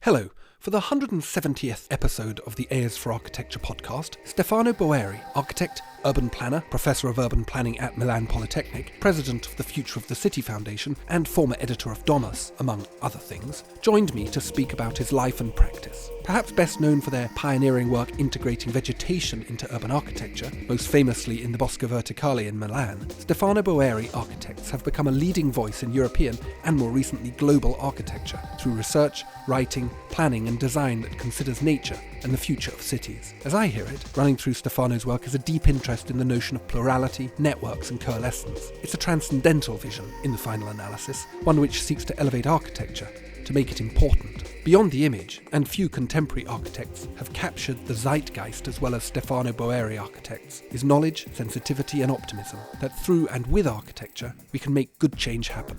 Hello. For the 170th episode of the Airs for Architecture podcast, Stefano Boeri, architect, urban planner, professor of urban planning at Milan Polytechnic, president of the Future of the City Foundation, and former editor of Domus, among other things, joined me to speak about his life and practice. Perhaps best known for their pioneering work integrating vegetation into urban architecture, most famously in the Bosco Verticale in Milan, Stefano Boeri Architects have become a leading voice in European and more recently global architecture through research, writing, planning and design that considers nature and the future of cities. As I hear it, running through Stefano's work is a deep interest in the notion of plurality, networks and coalescence. It's a transcendental vision, in the final analysis, one which seeks to elevate architecture, to make it important, beyond the image, and few contemporary architects have captured the zeitgeist as well as Stefano Boeri Architects, his knowledge, sensitivity and optimism, that through and with architecture we can make good change happen.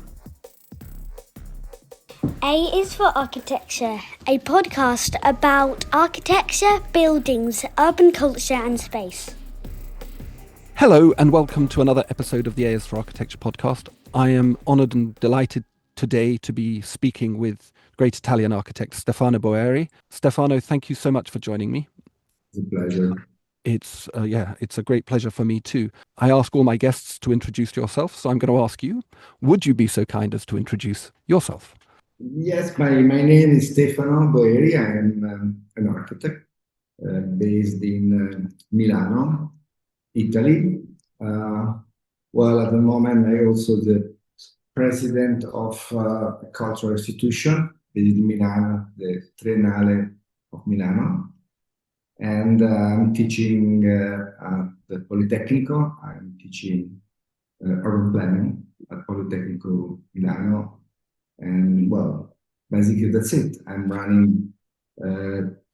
A is for Architecture, a podcast about architecture, buildings, urban culture and space. Hello and welcome to another episode of the A is for Architecture podcast. I am honoured and delighted today to be speaking with great Italian architect Stefano Boeri. Stefano, thank you so much for joining me. It's a pleasure. It's a great pleasure for me too. I ask all my guests to introduce yourself, so I'm going to ask you, would you be so kind as to introduce yourself? Yes, my name is Stefano Boeri. I am an architect based in Milano, Italy. At the moment, I'm also the president of a cultural institution based in Milano, the Triennale of Milano. And I'm teaching at the Politecnico. I'm teaching urban planning at Politecnico Milano. And basically that's it. I'm running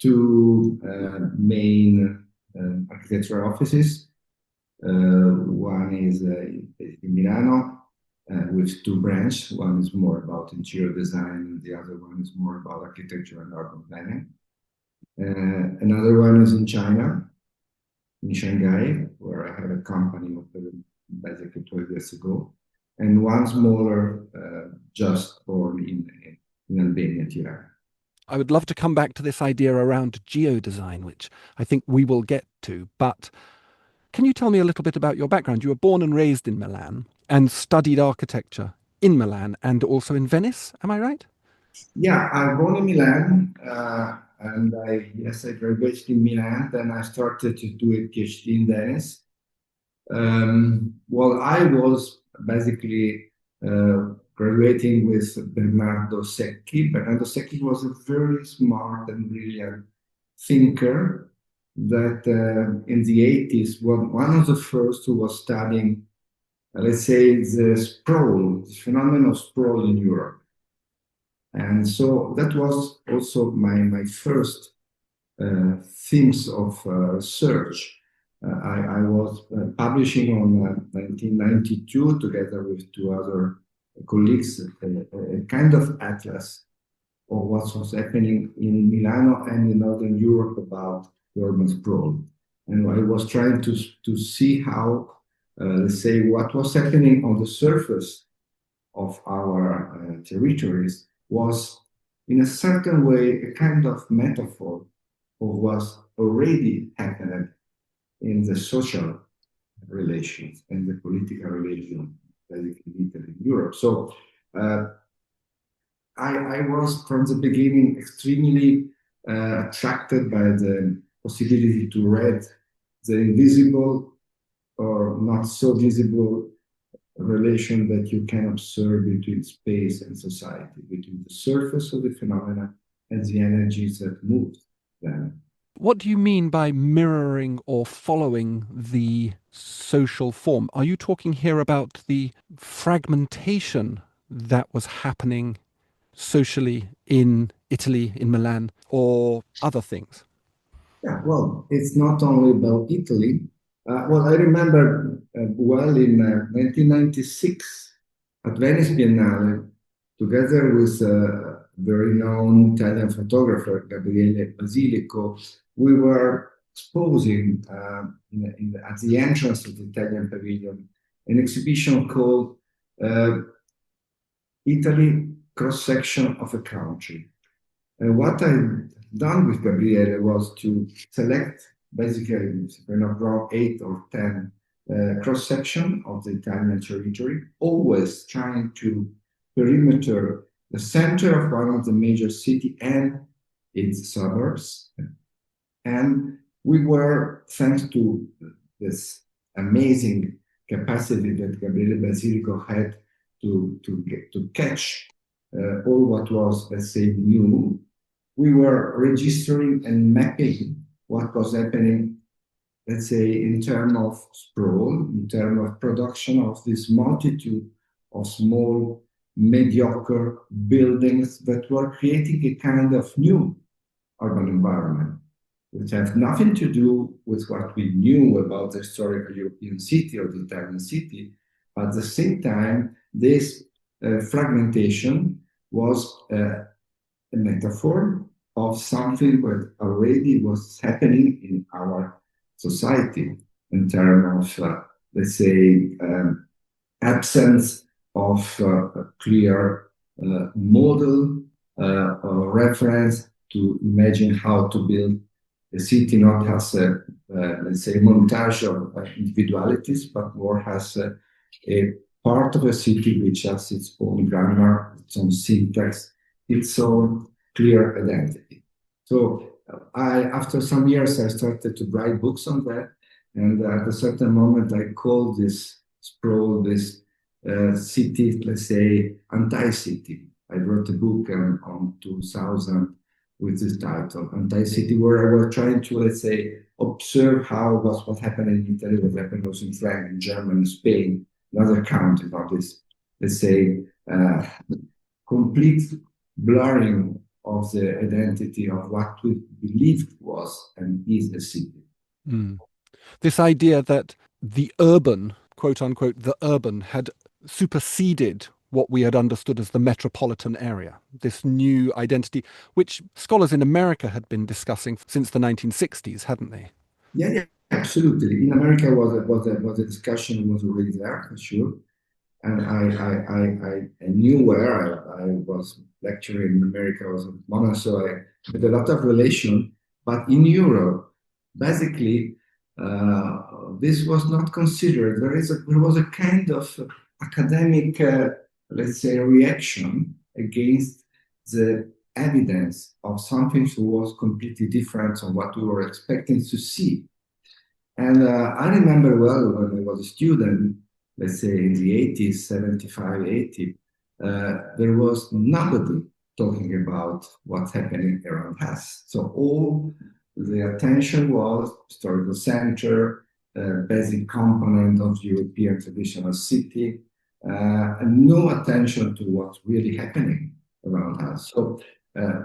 two main architectural offices. One is in Milano with two branches. One is more about interior design, and the other one is more about architecture and urban planning. Another one is in China, in Shanghai, where I have a company opened basically 12 years ago. And one smaller, just born in Albania, Tirana. I would love to come back to this idea around geodesign, which I think we will get to. But can you tell me a little bit about your background? You were born and raised in Milan and studied architecture in Milan and also in Venice. Am I right? Yeah, I was born in Milan, and I graduated in Milan. Then I started to do a PhD in Venice. I was basically graduating with Bernardo Secchi. Bernardo Secchi was a very smart and brilliant thinker that in the 80s was one of the first who was studying, let's say, the phenomenon of sprawl in Europe. And so that was also my first themes of research. I was publishing on 1992 together with two other colleagues a kind of atlas of what was happening in Milano and in Northern Europe about urban sprawl. And I was trying to see how, what was happening on the surface of our territories was in a certain way a kind of metaphor of what already happened in the social relations and the political relations, basically in Italy and Europe. So I was from the beginning extremely attracted by the possibility to read the invisible or not so visible relation that you can observe between space and society, between the surface of the phenomena and the energies that move them. What do you mean by mirroring or following the social form? Are you talking here about the fragmentation that was happening socially in Italy, in Milan, or other things? Yeah, it's not only about Italy. I remember in 1996 at Venice Biennale, together with a very known Italian photographer, Gabriele Basilico, we were exposing at the entrance of the Italian Pavilion an exhibition called Italy Cross-Section of a Country. What I've done with Gabriele was to select basically, if I'm not wrong, 8 or 10 cross-section of the Italian territory, always trying to perimeter the center of one of the major city and its suburbs. And we were, thanks to this amazing capacity that Gabriele Basilico had to catch all what was, let's say, new, we were registering and mapping what was happening, let's say, in terms of sprawl, in terms of production of this multitude of small, mediocre buildings that were creating a kind of new urban environment, which have nothing to do with what we knew about the historical European city or the Italian city. But at the same time, this fragmentation was a metaphor of something that already was happening in our society in terms of, let's say, absence of a clear model or reference to imagine how to build a city, not as a, let's say, montage of individualities, but more as a part of a city which has its own grammar, its own syntax, its own clear identity. So after some years, I started to write books on that. And at a certain moment, I called this sprawl, this city, let's say, anti-city. I wrote a book on 2000 with this title, Anti-City, where I was trying to, let's say, observe how what happened in Italy, what happened also in France, in Germany, Spain, and other countries of this, let's say, complete blurring of the identity of what we believed was and is a city. Mm. This idea that the urban, quote unquote, the urban had superseded what we had understood as the metropolitan area, this new identity, which scholars in America had been discussing since the 1960s, hadn't they? Yeah, absolutely. In America, was a discussion was already there, for sure. And I knew where I was lecturing in America, I was in Milan, so I had a lot of relation. But in Europe, basically, this was not considered. There was a kind of academic, let's say, reaction against the evidence of something that was completely different from what we were expecting to see. And I remember well when I was a student, let's say in the 80s, 75, 80, there was nobody talking about what's happening around us. So all the attention was historical center, basic component of European traditional city, and no attention to what's really happening around us. So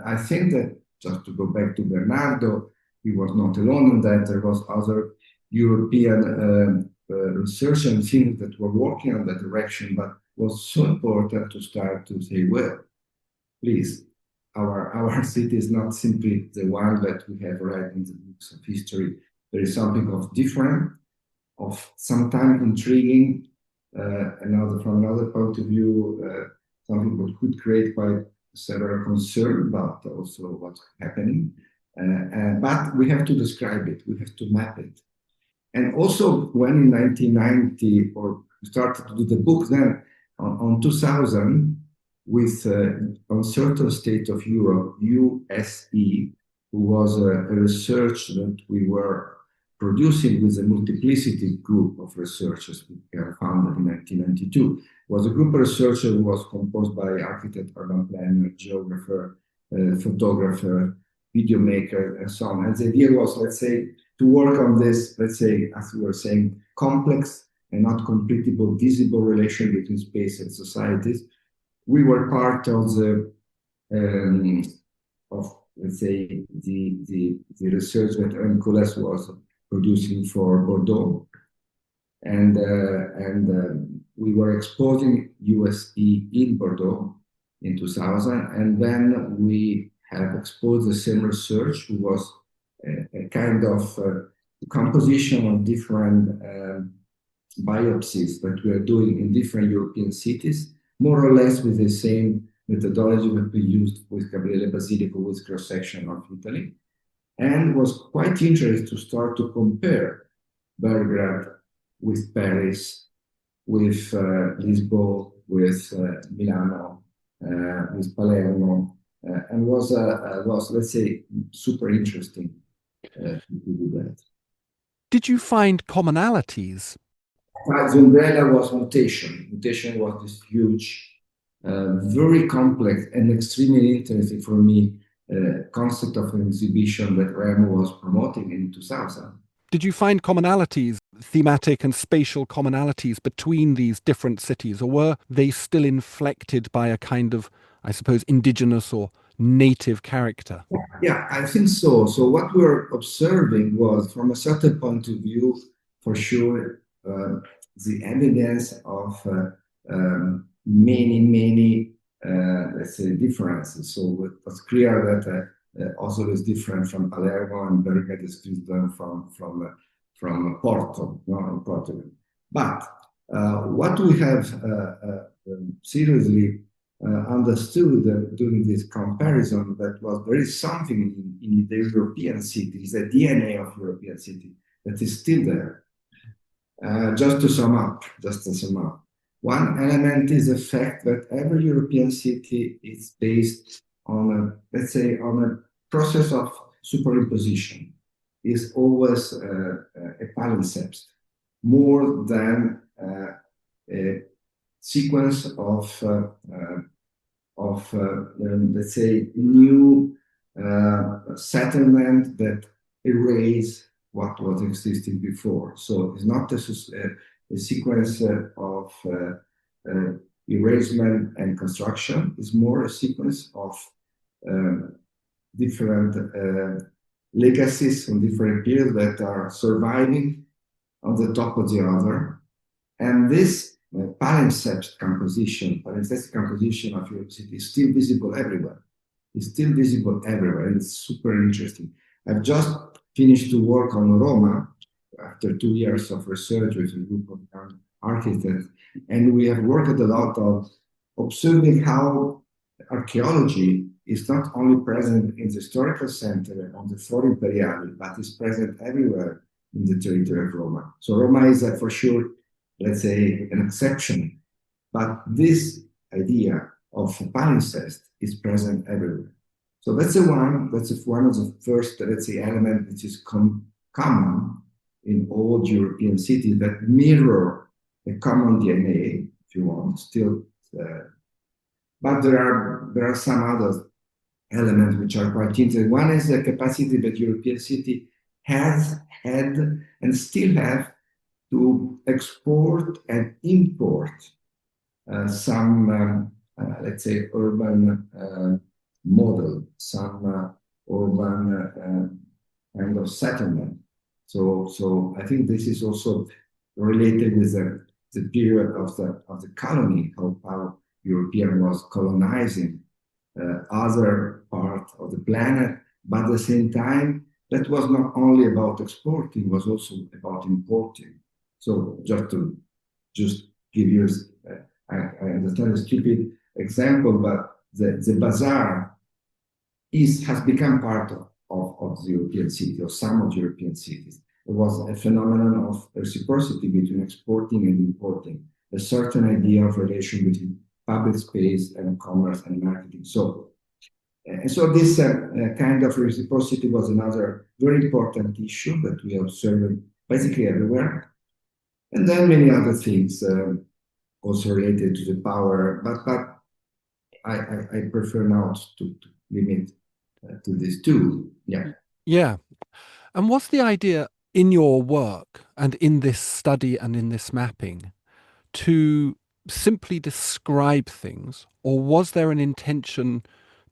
I think that, just to go back to Bernardo, he was not alone in that. There was other European research and things that were working on that direction, but was so important to start to say, well, please, our city is not simply the one that we have read in the books of history. There is something of different, of sometimes intriguing, from another point of view, something that could create quite several concern about also what's happening. But we have to describe it, we have to map it. And also when in 1990, or started to do the book, then on 2000, with Uncertain State of Europe, USE, who was a research that we were producing with a multiplicity group of researchers we founded in 1992. Was a group of researchers who was composed by architect, urban planner, geographer, photographer, video maker, and so on. And the idea was, let's say, to work on this, let's say, as we were saying, complex and not completable, visible relation between space and societies. We were part of the, let's say, the research that Coalescence was producing for Bordeaux, and we were exposing USE in Bordeaux in 2000, and then we have exposed the same research, who was a kind of composition of different biopsies that we are doing in different European cities, more or less with the same methodology that we used with Gabriele Basilico with cross-section of Italy, and was quite interested to start to compare Belgrade with Paris, with Lisbon, with Milano, with Palermo, and was let's say super interesting to do that. Did you find commonalities? The umbrella was mutation. Mutation was this huge, very complex and extremely interesting for me concept of an exhibition that Remo was promoting in 2000. Did you find commonalities, thematic and spatial commonalities between these different cities, or were they still inflected by a kind of, I suppose, indigenous or native character? Yeah, I think so. So what we were observing was, from a certain point of view, for sure, the evidence of many, let's say, differences. So it was clear that Oslo is different from Palermo, and Belgrade is different from Porto, no, in Portugal. But what we have seriously understood during this comparison, that was there is something in the European cities, the DNA of European city, that is still there. Just to sum up, one element is the fact that every European city is based on let's say, on a process of superimposition. Is always a palimpsest, more than a sequence of let's say, new settlement that erase what was existing before. So it's not a sequence of erasement and construction. It's more a sequence of different legacies from different periods that are surviving on the top of the other. And this palimpsest composition of your city is still visible everywhere. It's super interesting. I've just finished to work on Roma after 2 years of research with a group of young architects, and we have worked a lot of observing how archaeology is not only present in the historical center on the Foro Imperiale, but is present everywhere in the territory of Roma. So Roma is for sure, let's say, an exception, but this idea of palimpsest is present everywhere. So that's one of the first, let's say, element which is common in all European cities, that mirror a common DNA, if you want, still. But there are some other elements which are quite interesting. One is the capacity that European city has had and still have to export and import some, let's say, urban model, some urban kind of settlement. So I think this is also related with the period of the colony, how European was colonizing other part of the planet, but at the same time, that was not only about exporting, was also about importing. So just give you, I understand a stupid example, but the bazaar has become part of the European city, or some of the European cities. It was a phenomenon of reciprocity between exporting and importing, a certain idea of relation between public space and commerce and marketing. So this kind of reciprocity was another very important issue that we observed basically everywhere. And then many other things also related to the power, but I prefer not to limit to these two. Yeah. Yeah. And what's the idea in your work and in this study and in this mapping to simply describe things, or was there an intention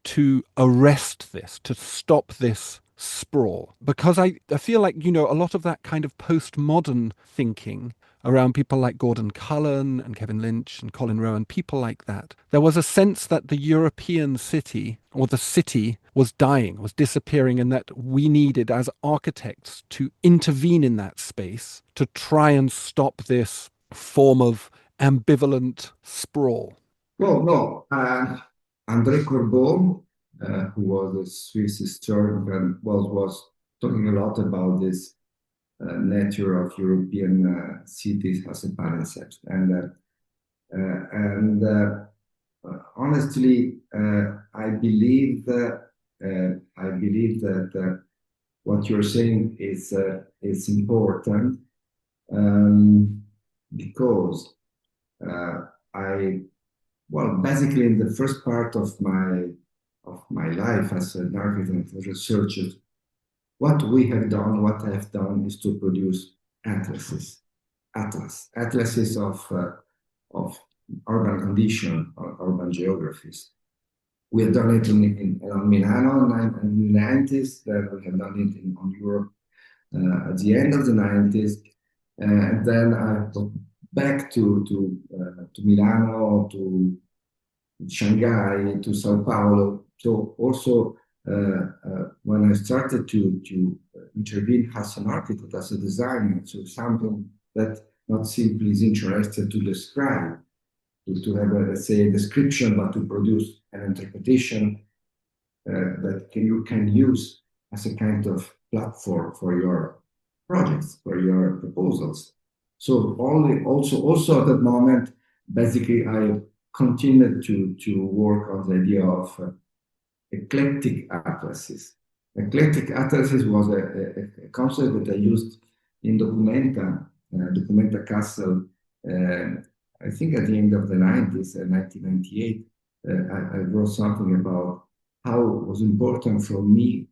to arrest this, to stop this sprawl? Because I feel like, a lot of that kind of postmodern thinking around people like Gordon Cullen and Kevin Lynch and Colin Rowan, people like that, there was a sense that the European city, or the city, was dying, was disappearing, and that we needed as architects to intervene in that space to try and stop this form of ambivalent sprawl. Well, no. André Corbeau, who was a Swiss historian and was talking a lot about this nature of European cities as a palimpsest. And honestly, I believe that what you're saying is important, because basically in the first part of my life as an architect and researcher, what I have done is to produce atlases of urban condition or urban geographies. We have done it in Milano in the 90s, then we have done it on Europe at the end of the 90s, and then I got back to Milano, to Shanghai, to Sao Paulo. So also when I started to intervene as an architect, as a designer, so something that not simply is interested to describe, to have let's say a description, but to produce an interpretation that you can use as a kind of platform for your projects, for your proposals. So also at that moment, basically I continued to work on the idea of eclectic atlases. Eclectic atlases was a concept that I used in Documenta Castle, I think at the end of the 90s, 1998. I wrote something about how it was important for me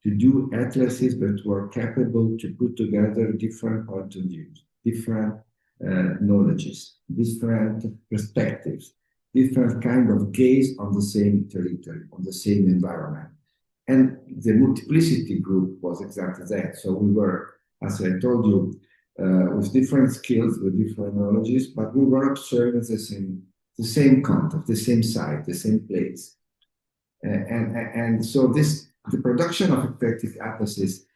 to do atlases that were capable to put together different points of view, different knowledges, different perspectives, different kind of gaze on the same territory, on the same environment. And the multiplicity group was exactly that. So we were, as I told you, with different skills, with different knowledges, but we were observing the same context, the same site, the same place. And so the production of eclectic atlases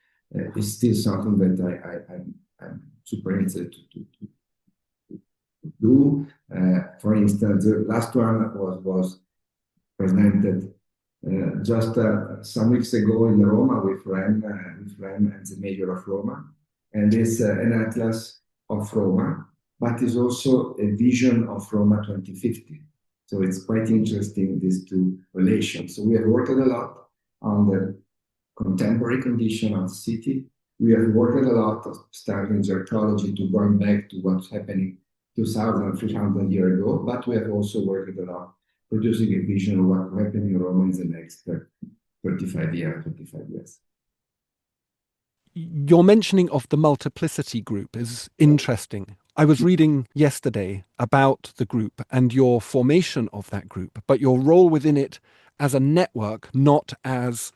is still something that I'm super interested to do. For instance, the last one was presented just some weeks ago in Roma with Rem and the mayor of Roma. And it's an atlas of Roma, but is also a vision of Roma 2050. So it's quite interesting, these two relations. So we have worked a lot on the contemporary condition of the city. We have worked a lot of starting archaeology to going back to what's happening 2,000, 300 years ago, but we have also worked a lot producing a vision of what will happen in Rome in the next 25 years. Your mentioning of the multiplicity group is interesting. I was reading yesterday about the group and your formation of that group, but your role within it as a network, not as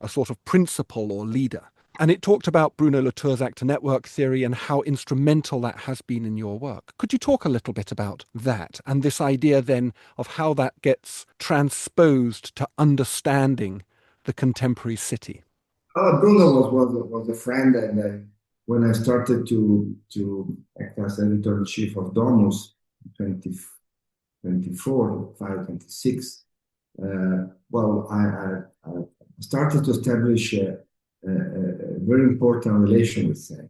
a sort of principal or leader. And it talked about Bruno Latour's actor network theory and how instrumental that has been in your work. Could you talk a little bit about that and this idea then of how that gets transposed to understanding the contemporary city? Bruno was a friend, and when I started to act as editor-in-chief of Domus, 2024, 26, I started to establish a very important relation with him.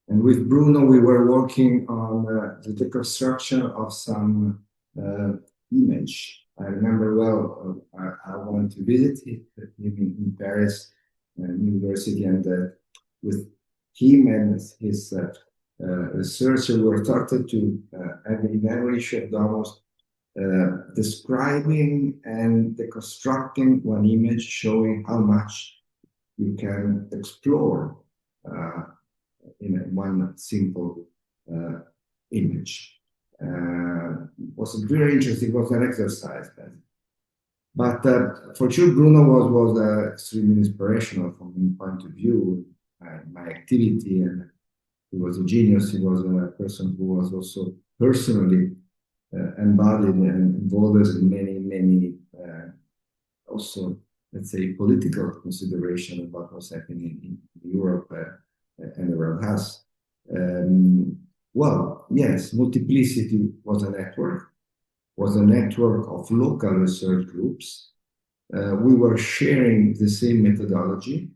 And with Bruno, we were working on the deconstruction of some image. I remember well, I went to visit him in Paris University, and with him and his researcher, we were started to have an evaluation of almost describing and deconstructing one image, showing how much you can explore in one simple image. It was very interesting. It was an exercise. But for sure, Bruno was extremely inspirational from my point of view, my activity, and he was a genius. He was a person who was also personally embodied and involved in many also, let's say, political consideration of what was happening in Europe and around us. Yes, multiplicity was a network. was a network of local research groups. We were sharing the same methodology.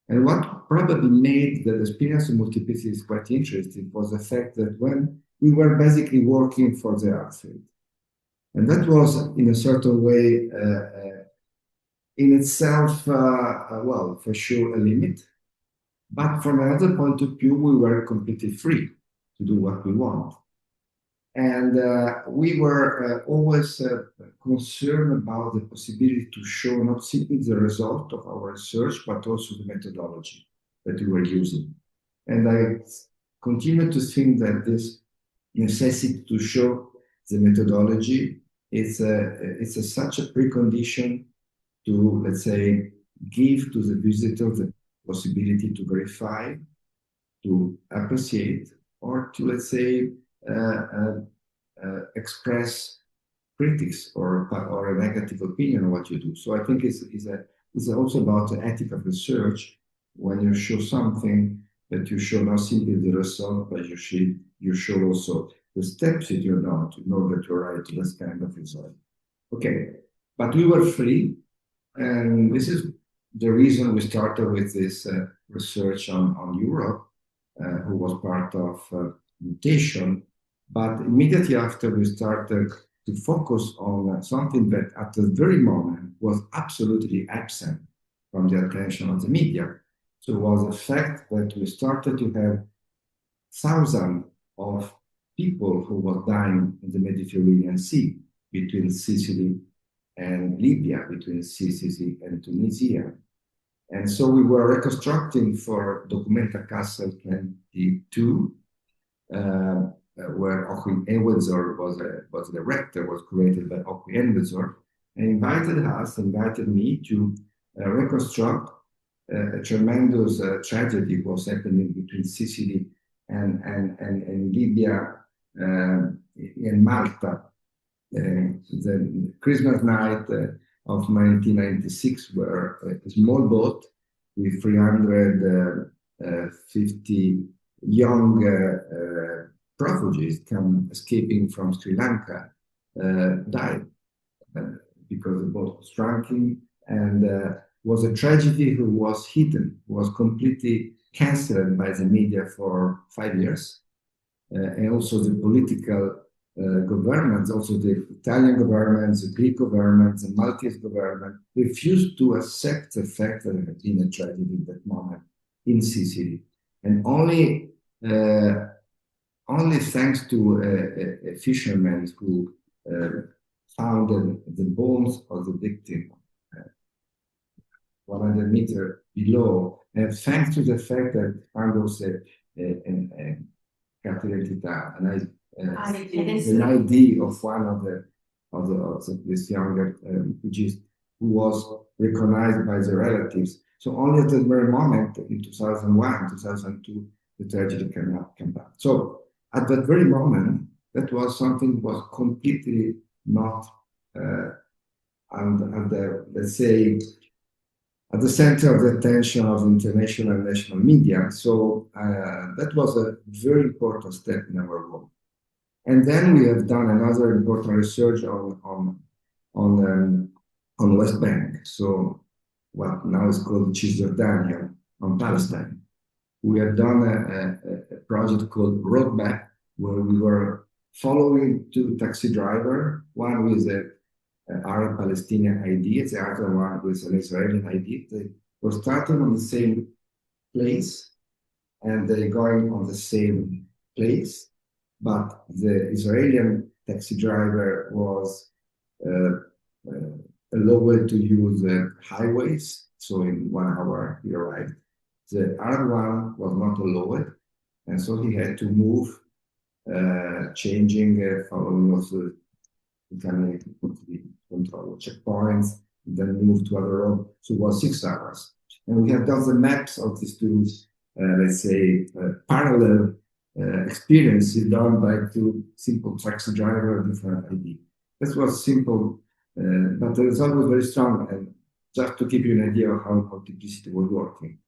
And what probably made the experience of multiplicity quite interesting was the fact that when we were basically working for the outfield, and that was in a certain way in itself, well, for sure a limit. But from another point of view, we were completely free to do what we want. And we were always concerned about the possibility to show not simply the result of our research, but also the methodology that we were using. And I continue to think that this necessity to show the methodology is such a precondition to, let's say, give to the visitor the possibility to verify, to appreciate, or to, let's say, express critics or a negative opinion on what you do. So I think it's also about the ethic of research. When you show something, that you show not simply the result, but you show also the steps that you've done to know that you're right to this kind of result. Okay, but we were free, and this is the reason we started with this research on Europe, who was part of mutation. But immediately after, we started to focus on something that at the very moment was absolutely absent from the attention of the media. So it was the fact that we started to have thousands of people who were dying in the Mediterranean Sea, between Sicily and Libya, between Sicily and Tunisia. And so we were reconstructing for Documenta Castle 22, where Joachim Ewenzor was the director, was created by Joachim Ewenzor, and invited me to reconstruct a tremendous tragedy was happening between Sicily and Libya and Malta. The Christmas night of 1996, where a small boat with 350 young refugees escaping from Sri Lanka died because the boat was drowning, and was a tragedy who was hidden, was completely cancelled by the media for 5 years. And also the political governments, also the Italian government, the Greek government, the Maltese government, refused to accept the fact that there had been a tragedy at that moment in Sicily. And only thanks to a fisherman who found the bones of the victim 100 meters below, and thanks to the fact that found also an ID of one of this younger refugees who was recognized by the relatives. So only at the very moment in 2001, 2002, the tragedy came back. So at that very moment, that was something was completely not let's say, at the center of the attention of international and national media. So that was a very important step in our work. And then we have done another important research on West Bank. So what now is called Cisjordania, on Palestine. We have done a project called Roadmap, where we were following two taxi drivers, one with a Arab-Palestinian ID, the other one with an Israeli ID. They were starting on the same place, and they're going on the same place, but the Israeli taxi driver was allowed to use highways, so in 1 hour he arrived. The Arab one was not allowed, and so he had to move, changing, following also control checkpoints, then move to other road. So it was 6 hours. And we have done the maps of these two, let's say, parallel experiences done by two simple taxi driver of different ID. This was simple, but the result was very strong. And just to give you an idea of how multiplicity was working.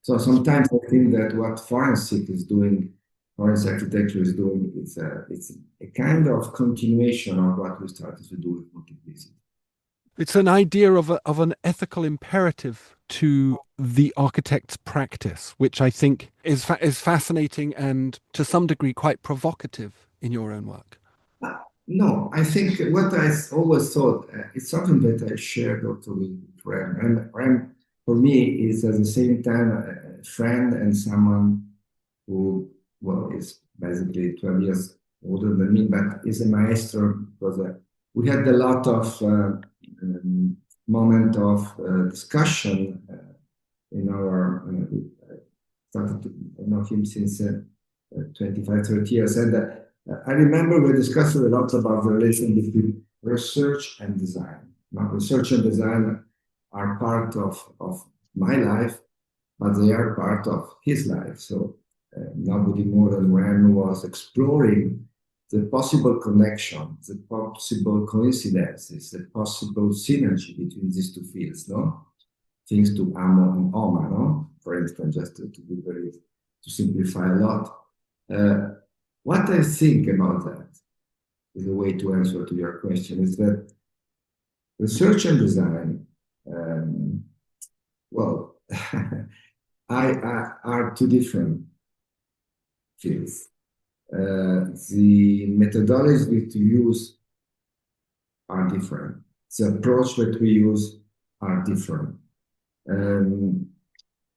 So sometimes I think that what forensic is doing forest architecture is doing. It's a kind of continuation of what we started to do with multiplicity. It's an idea of an ethical imperative to the architect's practice, which I think is fascinating and to some degree quite provocative in your own work. No, I think what I always thought, it's something that I shared also with Rem. Rem, for me, is at the same time a friend and someone who, well, is basically 12 years older than me, but is a maestro, because we had a lot of moment of discussion in our, started to know him since 25, 30 years. And I remember we discussed a lot about the relation between research and design. Now, research and design are part of my life, but they are part of his life. So nobody more than Ren was exploring the possible connections, the possible coincidences, the possible synergy between these two fields, no? Things to Amo and Oma, no? For instance, just to be very, to simplify a lot. What I think about that is a way to answer to your question is that research and design, well, are two different fields. The methodologies to use are different. The approach that we use are different. In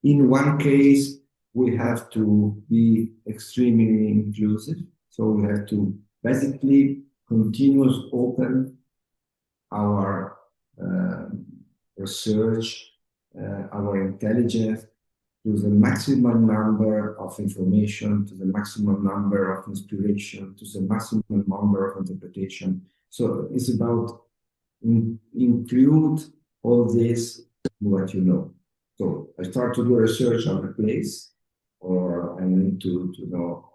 one case, we have to be extremely inclusive. So we have to basically continuously open our research, our intelligence to the maximum number of information, to the maximum number of inspiration, to the maximum number of interpretation. So it's about include all this in what you know. So I start to do research on a place, or I need to know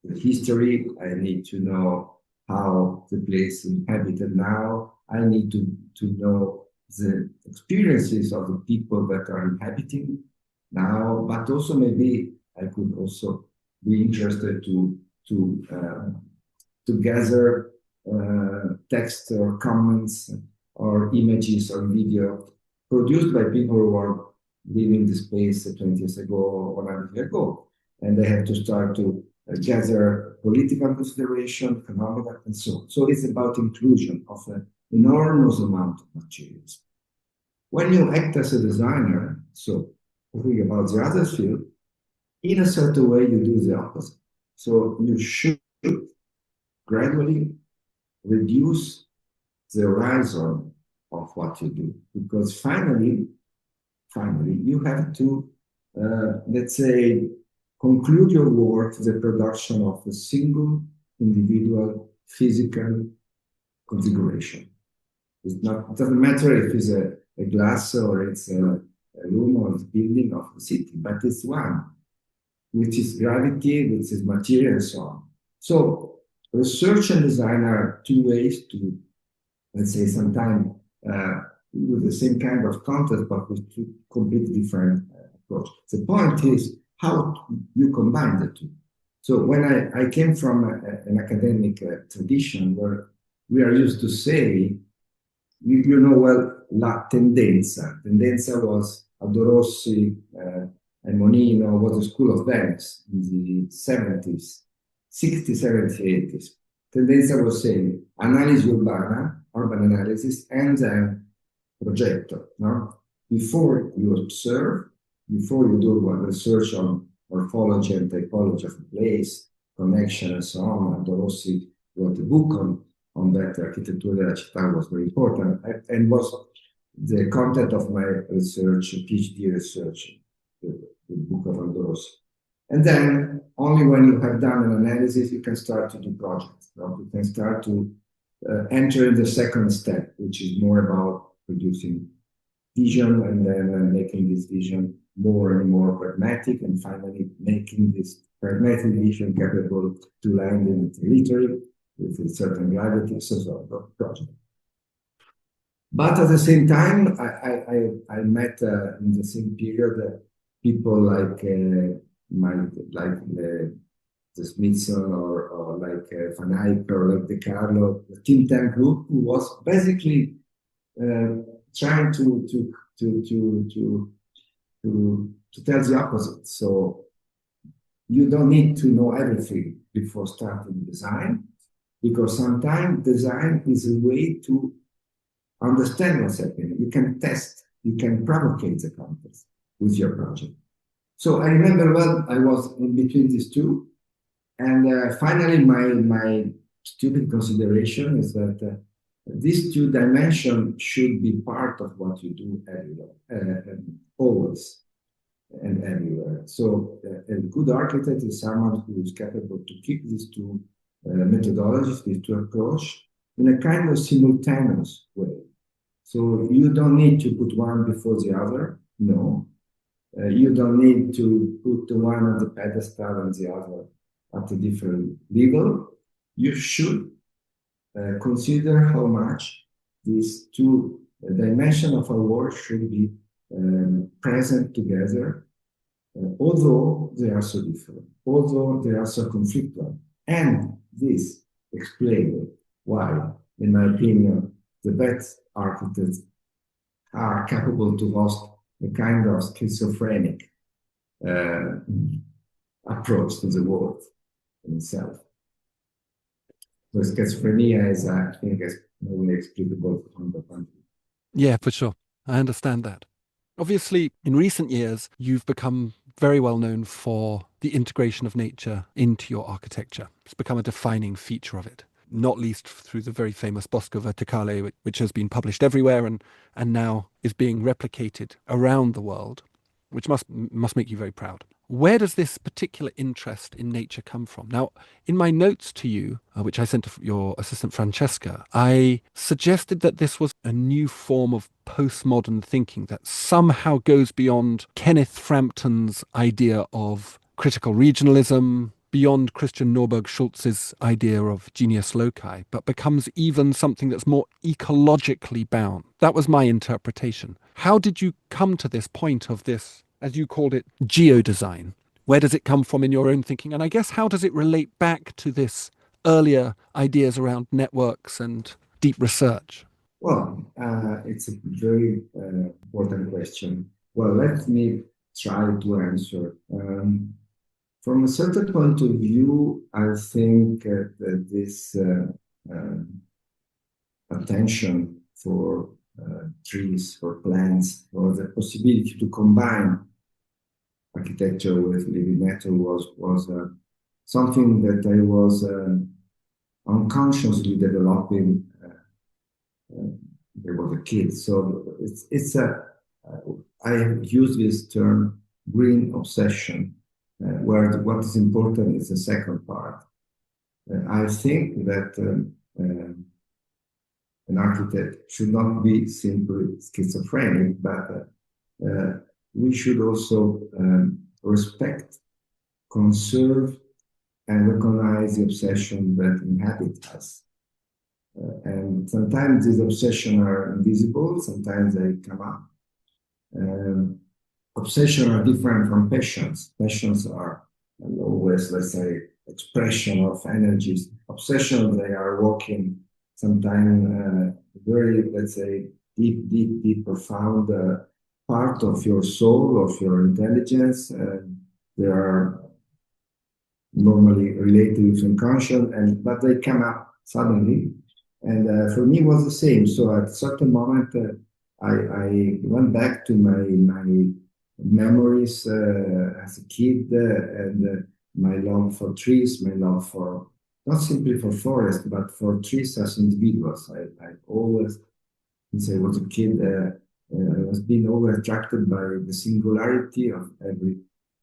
the history. I need to know how the place is inhabited now. I need to know the experiences of the people that are inhabiting now, but also maybe I could also be interested to gather text or comments or images or video produced by people who are living the space 20 years ago or 100 years ago. And they have to start to gather political consideration, phenomena, and so on. So it's about inclusion of an enormous amount of materials. When you act as a designer, so thinking about the other field, in a certain way you do the opposite. So you should gradually reduce the horizon of what you do, because finally you have to, let's say, conclude your work with the production of a single individual physical configuration. It doesn't matter if it's a glass or it's a room or a building of the city, but it's one, which is gravity, which is material, and so on. So research and design are two ways to, let's say, sometimes with the same kind of content, but with two completely different approaches. The point is how you combine the two. So when I came from an academic tradition where we are used to say, you know well, la tendenza. Tendenza was Aldo Rossi and Monino, was the school of Venice in the 70s, 60s, 70s, 80s. Tendenza was saying analisi urbana, urban analysis, and then progetto. No? Before you observe, before you do research on morphology and typology of a place, connection and so on, Aldo Rossi wrote a book on that. Architettura della città was very important and was the content of my research, PhD research, the book of Aldo Rossi. And then only when you have done an analysis, you can start to do projects. You can start to enter in the second step, which is more about producing vision and then making this vision more and more pragmatic, and finally making this pragmatic vision capable to land in the territory with a certain gravity, so of project. But at the same time, I met in the same period people like like the Smithson or like Van Eyck or like De Carlo, the think tank group, who was basically trying to tell the opposite. So you don't need to know everything before starting design, because sometimes design is a way to understand what's happening. You can test, you can provocate the context with your project. So I remember well, I was in between these two, and finally my stupid consideration is that these two dimensions should be part of what you do everywhere, always and everywhere. So a good architect is someone who is capable to keep these two methodologies, these two approaches, in a kind of simultaneous way. So you don't need to put one before the other, no. You don't need to put the one on the pedestal and the other at a different level. You should consider how much these two dimensions of our work should be present together, although they are so different, although they are so conflictual. And this explains why, in my opinion, the best architects are capable to host a kind of schizophrenic approach to the world in itself. So schizophrenia is, I think, is only explicable from the country. Yeah, for sure. I understand that. Obviously, in recent years, you've become very well known for the integration of nature into your architecture. It's become a defining feature of it, not least through the very famous Bosco Verticale, which has been published everywhere and now is being replicated around the world, which must make you very proud. Where does this particular interest in nature come from? Now, in my notes to you, which I sent to your assistant Francesca, I suggested that this was a new form of postmodern thinking that somehow goes beyond Kenneth Frampton's idea of critical regionalism, beyond Christian Norberg Schultz's idea of genius loci, but becomes even something that's more ecologically bound. That was my interpretation. How did you come to this point of this, as you called it, geodesign? Where does it come from in your own thinking? And I guess, how does it relate back to this earlier ideas around networks and deep research? Well, it's a very important question. Well, let me try to answer. From a certain point of view, I think that this attention for trees, for plants, or the possibility to combine architecture with living matter was something that I was unconsciously developing. I was a kid, so I use this term green obsession, where what is important is the second part. I think that an architect should not be simply schizophrenic, but we should also respect, conserve, and recognize the obsession that inhabits us. And sometimes these obsessions are invisible, sometimes they come up. Obsessions are different from passions. Passions are always, let's say, expression of energies. Obsessions, they are working sometimes very, let's say, deep, profound part of your soul, of your intelligence. They are normally related with unconscious, but they come up suddenly. And for me, it was the same. So at a certain moment, I went back to my memories as a kid, and my love for trees, my love for, not simply for forest, but for trees as individuals. I always, since I was a kid, I was being always attracted by the singularity of every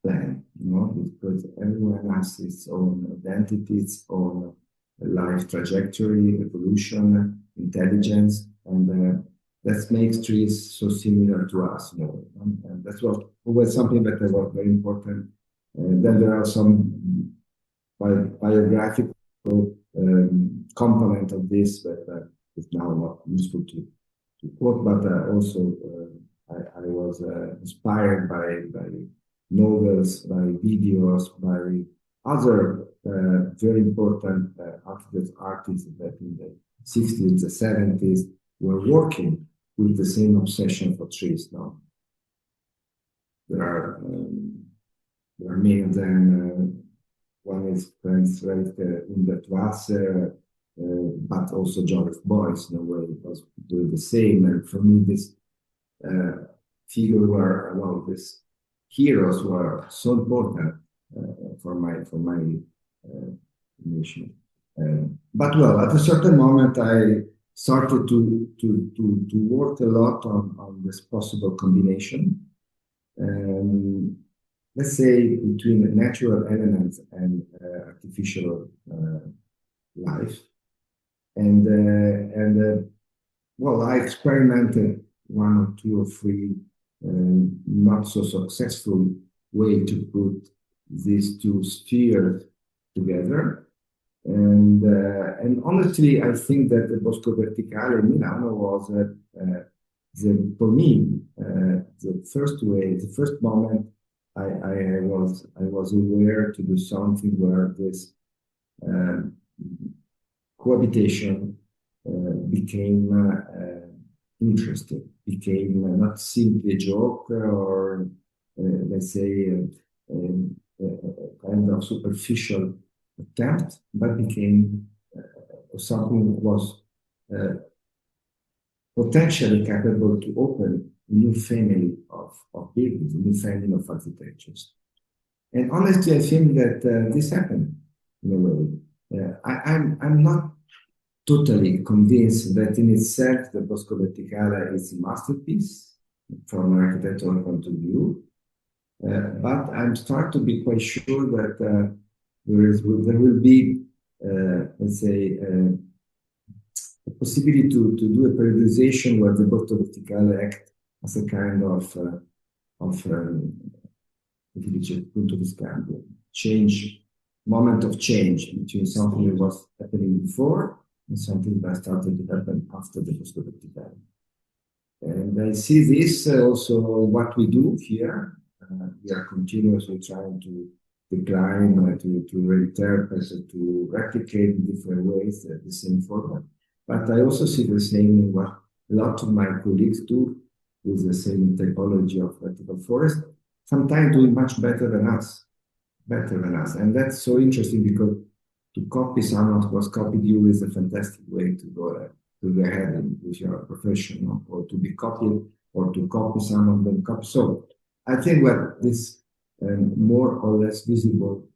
plant, because everyone has its own identity, its own life trajectory, evolution, intelligence, and that makes trees so similar to us. And that's what always something that was very important. And then there are some biographical component of this that is now not useful to quote, but also I was inspired by novels, by videos, by other very important artists that in the 60s, the 70s were working with the same obsession for trees. Now there are many of them. One is Franz Undertwasser, but also John F. Boyce in a way was doing the same. And for me, this figure were, well, these heroes were so important for my mission. But well, at a certain moment, I started to work a lot on this possible combination. Let's say between natural elements and artificial life, and well, I experimented one or two or three not so successful way to put these two spheres together, and honestly, I think that the Bosco Verticale in Milano was for me the first way, the first moment. I was aware to do something where this cohabitation became interesting, became not simply a joke or let's say a kind of superficial attempt, but became something that was potentially capable to open a new family of buildings, a new family of architectures. And honestly, I think that this happened in a way. I'm not totally convinced that in itself the Bosco Verticale is a masterpiece from an architectural point of view, but I'm starting to be quite sure that there will be, let's say, a possibility to do a periodization where the Bosco Verticale act as a kind of punto di scambio, change, moment of change between something that was happening before and something that started to happen after the Bosco Verticale. And I see this also what we do here. We are continuously trying to decline, to reinterpret, to replicate in different ways the same format. But I also see the same in what a lot of my colleagues do with the same typology of vertical forest, sometimes doing much better than us. And that's so interesting because to copy someone who was copied you is a fantastic way to go ahead with your profession, or to be copied, or to copy someone then copy. So I think what this more or less visible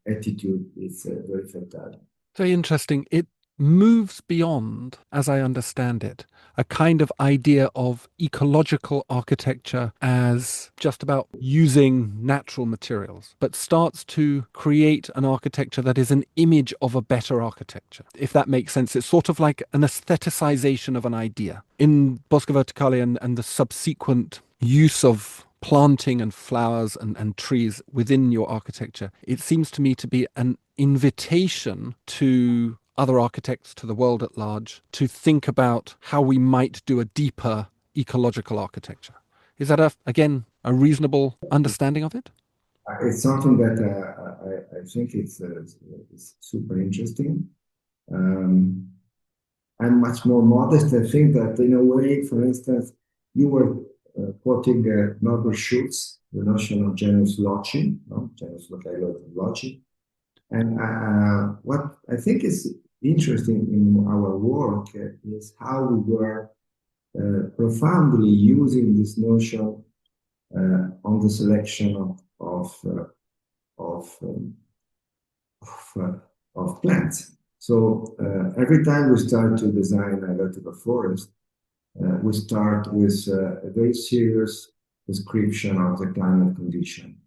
attitude is very fertile. Very interesting. It moves beyond, as I understand it, a kind of idea of ecological architecture as just about using natural materials, but starts to create an architecture that is an image of a better architecture. If that makes sense, it's sort of like an aestheticization of an idea. In Bosco Verticale and the subsequent use of planting and flowers and trees within your architecture, it seems to me to be an invitation to other architects, to the world at large, to think about how we might do a deeper ecological architecture. Is that, again, a reasonable understanding of it? It's something that I think it's super interesting. I'm much more modest. I think that in a way, for instance, you were quoting Norbert Schultz, the notion of genus loci, genus loci. And what I think is interesting in our work is how we were profoundly using this notion on the selection of plants. So every time we start to design a vertical forest, we start with a very serious description of the climate condition.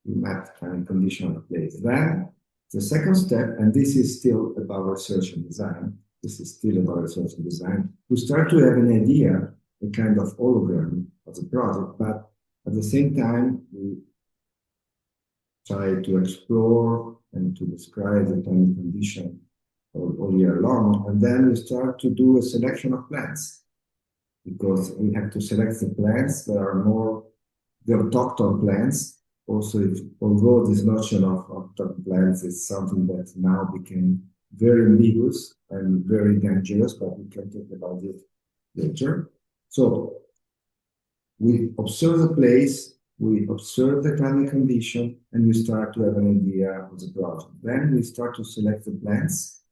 We map climate condition of the place. Then the second step, and this is still about research and design, we start to have an idea, a kind of hologram of the project, but at the same time, we try to explore and to describe the climate condition all year long. And then we start to do a selection of plants, because we have to select the plants that are more the autochthon plants also, although this notion of top plants is something that now became very ambiguous and very dangerous, but we can talk about it later. So we observe the place, we observe the climate condition, and we start to have an idea of the project. Then we start to select the plants,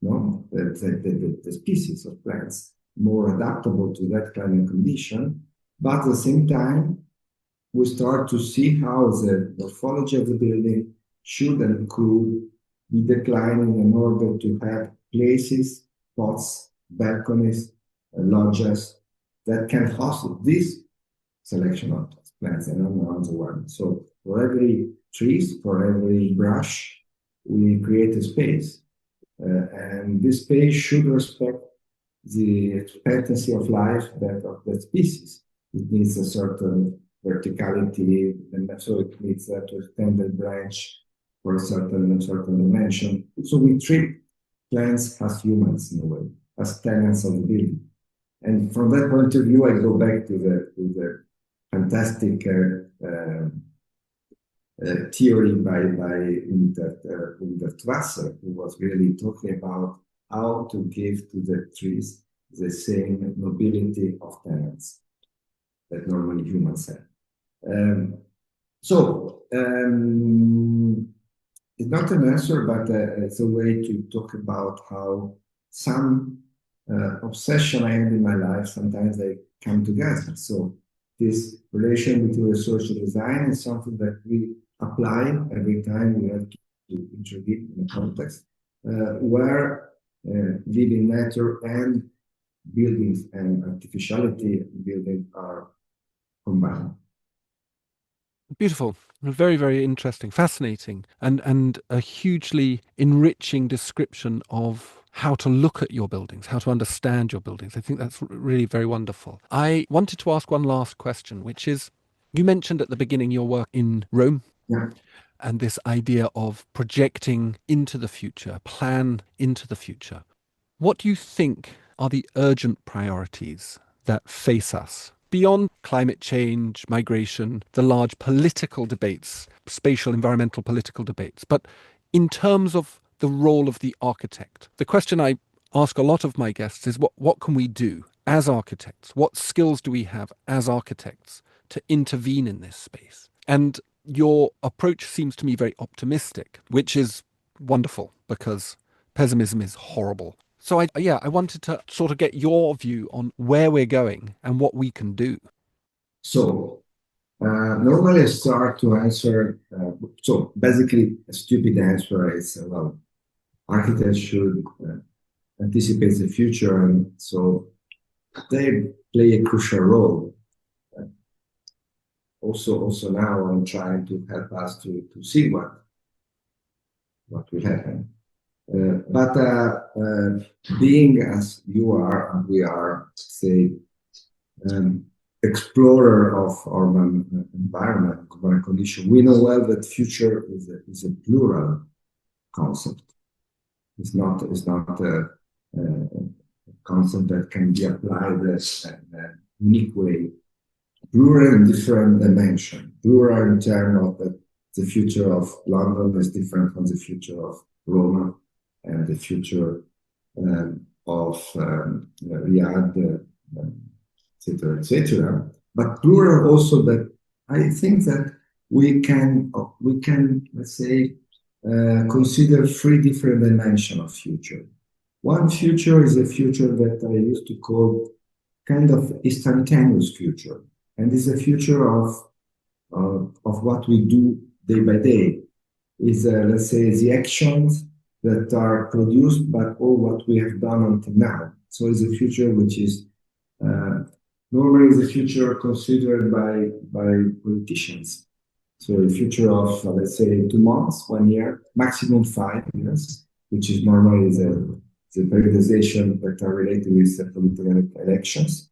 no, the species of plants more adaptable to that climate condition, but at the same time, we start to see how the morphology of the building should and could be declining in order to have places, pots, balconies, lodges that can host this selection of plants and another one. So for every trees, for every brush, we create a space. And this space should respect the expectancy of life of that species. It needs a certain verticality, and so it needs to extend the branch for a certain dimension. So we treat plants as humans in a way, as tenants of the building. And from that point of view, I go back to the fantastic theory by Umbertwasser, who was really talking about how to give to the trees the same nobility of tenants that normally humans have. It's not an answer, but it's a way to talk about how some obsession I have in my life, sometimes they come together. So this relation between research and design is something that we apply every time we have to intervene in a context where living matter and buildings and artificiality buildings are combined. Beautiful. Very, very interesting, fascinating, and a hugely enriching description of how to look at your buildings, how to understand your buildings. I think that's really very wonderful. I wanted to ask one last question, which is, you mentioned at the beginning your work in Rome. Yeah. And this idea of projecting into the future, plan into the future. What do you think are the urgent priorities that face us beyond climate change, migration, the large political debates, spatial, environmental, political debates, but in terms of the role of the architect? The question I ask a lot of my guests is what can we do as architects? What skills do we have as architects to intervene in this space? And your approach seems to me very optimistic, which is wonderful because pessimism is horrible. So I wanted to sort of get your view on where we're going and what we can do. So normally I start to answer, so basically a stupid answer is, well, architects should anticipate the future, and so they play a crucial role. Also now I'm trying to help us to see what will happen. But being as you are, and we are, say, explorer of urban environment, urban condition, we know well that future is a plural concept. It's not a concept that can be applied as a unique way. Plural in different dimension. Plural in terms of the future of London is different from the future of Roma and the future of Riyadh, etc. But plural also that I think that we can let's say consider three different dimensions of future. One future is a future that I used to call kind of instantaneous future, and is a future of what we do day by day. Is let's say the actions that are produced by all what we have done until now. So it's a future which is normally is a future considered by politicians. So a future of let's say 2 months, 1 year, maximum 5 years, which is normally the periodization that are related with the political elections,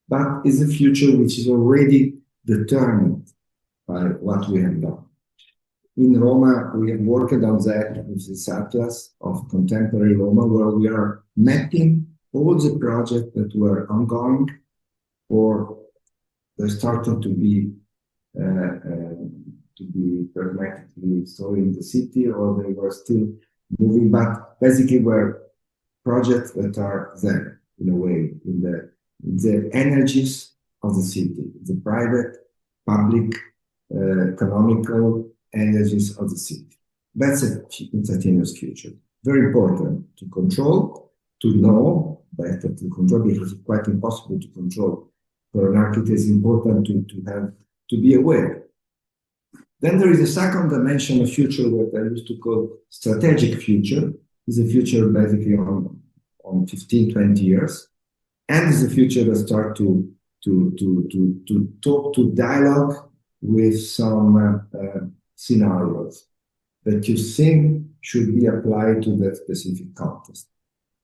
but is a future which is already determined by what we have done. In Roma, we have worked on that with this atlas of contemporary Roma, where we are mapping all the projects that were ongoing or they started to be to be pragmatically stored in the city, or they were still moving, but basically were projects that are there in a way, in the energies of the city, the private, public, economical energies of the city. That's a continuous future. Very important to control, to know better to control, because it's quite impossible to control. For an architect, it's important to be aware. Then there is a second dimension of future, what I used to call strategic future. It's a future basically on 15, 20 years. And it's a future that start to talk, to dialogue with some scenarios that you think should be applied to that specific context.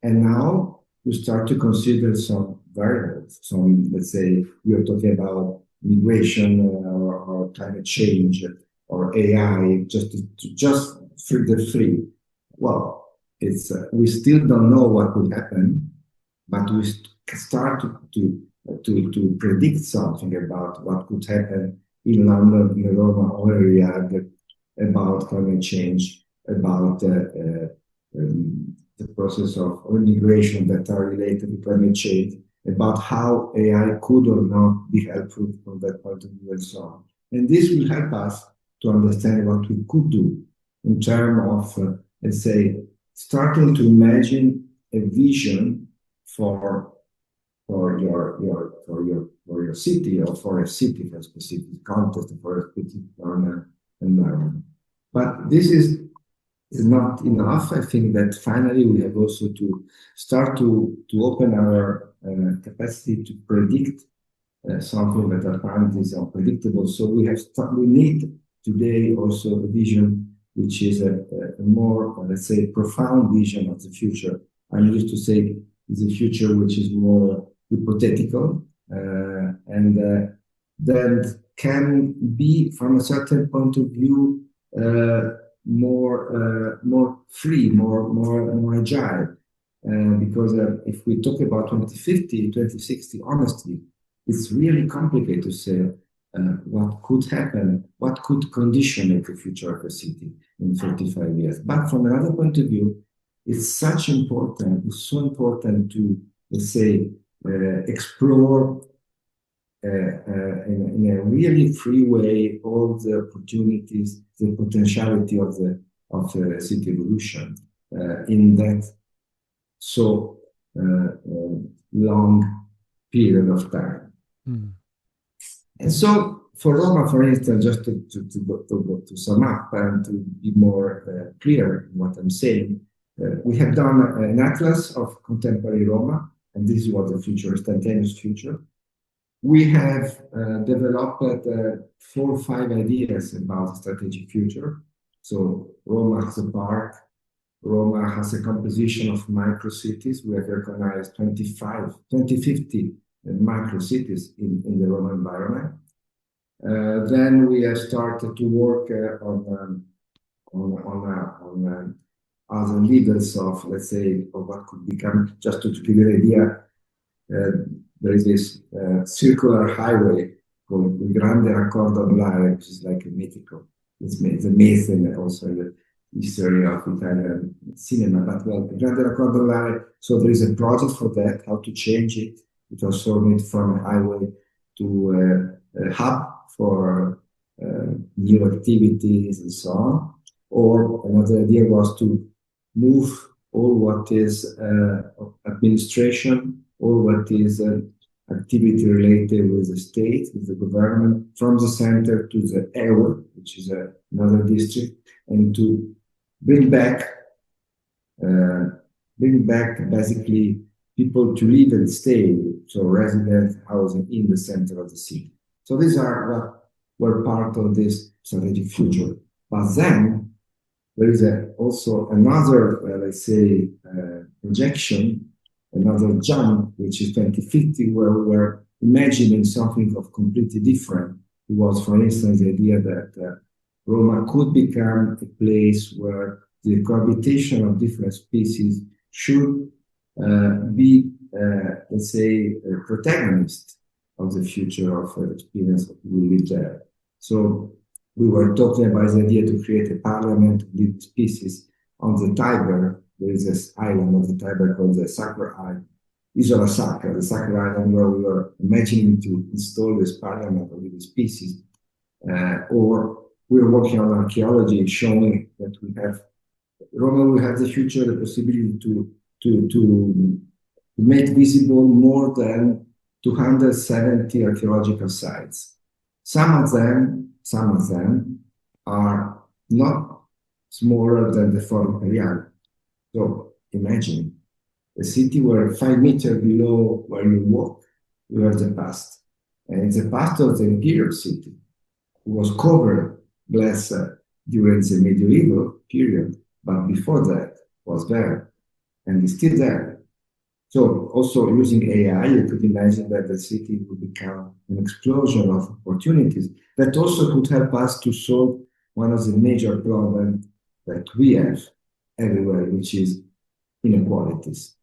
And now you start to consider some variables. Some, let's say, we are talking about migration or climate change or AI, just the three. Well, it's we still don't know what will happen, but we start to predict something about what could happen in London, in the Roma area, about climate change, about the process of immigration that are related to climate change, about how AI could or not be helpful from that point of view, and so on. And this will help us to understand what we could do in terms of, let's say, starting to imagine a vision for your city, or for a city, for a specific context, for a specific environment. But this is not enough. I think that finally we have also to start to open our capacity to predict something that apparently is unpredictable. So we need today also a vision which is a more, let's say, profound vision of the future. I used to say it's a future which is more hypothetical, and that can be, from a certain point of view, more free, more agile. Because if we talk about 2050, 2060, honestly, it's really complicated to say what could happen, what could condition the future of a city in 35 years. But from another point of view, it's so important to, let's say, explore in a really free way all the opportunities, the potentiality of the city evolution in that so long period of time. Mm. And so for Roma, for instance, just to sum up and to be more clear in what I'm saying, we have done an atlas of contemporary Roma, and this is what the future, instantaneous future. We have developed 4 or 5 ideas about strategic future. So Roma has a park, Roma has a composition of micro cities. We have recognized 2050 micro cities in the Roma environment. Then we have started to work on other levels of, let's say, of what could become. Just to give you an idea, there is this circular highway called the Grande Raccordo Anulare, which is like a mythical. It's a myth and also in the history of Italian cinema. But well, the Grande Raccordo Anulare, so there is a project for that, how to change it. It was transformed from a highway to a hub for new activities and so on. Or another idea was to move all what is administration, all what is activity related with the state, with the government, from the center to the area, which is another district, and to bring back basically people to live and stay, so resident housing in the center of the city. So these are what were part of this strategic future. But then there is also another, let's say, projection, another jump, which is 2050, where we're imagining something of completely different. It was, for instance, the idea that Roma could become a place where the cohabitation of different species should be, let's say, a protagonist of the future of experience that we live there. So we were talking about the idea to create a parliament with species on the Tiber. There is this island of the Tiber called the Sacra Island, Isola Sacra, the Sacra Island, where we were imagining to install this parliament with the species. Or we were working on archaeology, showing that Rome will have the future, the possibility to make visible more than 270 archaeological sites. Some of them are not smaller than the Forum Imperiale. So imagine a city where 5 meters below where you walk, you have the past. And the past of the imperial city was covered, less during the medieval period, but before that was there and is still there. So also using AI, you could imagine that the city would become an explosion of opportunities that also could help us to solve one of the major problems that we have everywhere, which is inequalities.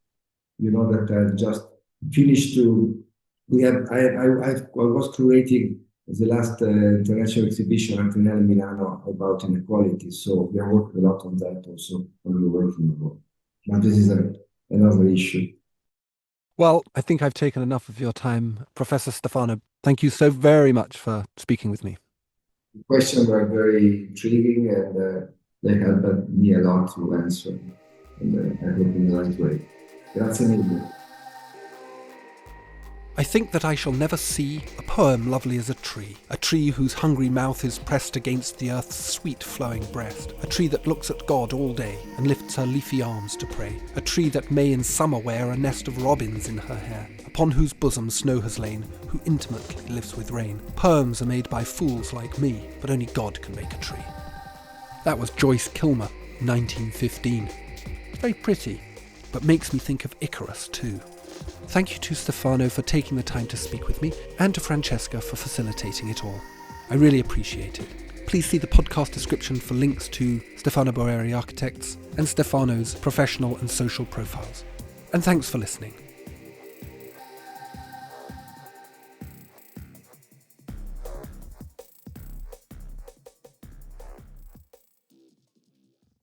You know that I just finished I was creating the last international exhibition at Milano about inequalities. So we are working a lot on that also when we're working abroad. But this is another issue. Well, I think I've taken enough of your time, Professor Stefano. Thank you so very much for speaking with me. The questions were very intriguing and they helped me a lot to answer. And I hope in the right way. Grazie mille. I think that I shall never see a poem lovely as a tree whose hungry mouth is pressed against the earth's sweet flowing breast, a tree that looks at God all day and lifts her leafy arms to pray, a tree that may in summer wear a nest of robins in her hair, upon whose bosom snow has lain, who intimately lives with rain. Poems are made by fools like me, but only God can make a tree. That was Joyce Kilmer, 1915. Very pretty, but makes me think of Icarus too. Thank you to Stefano for taking the time to speak with me, and to Francesca for facilitating it all. I really appreciate it. Please see the podcast description for links to Stefano Boeri Architects and Stefano's professional and social profiles. And thanks for listening.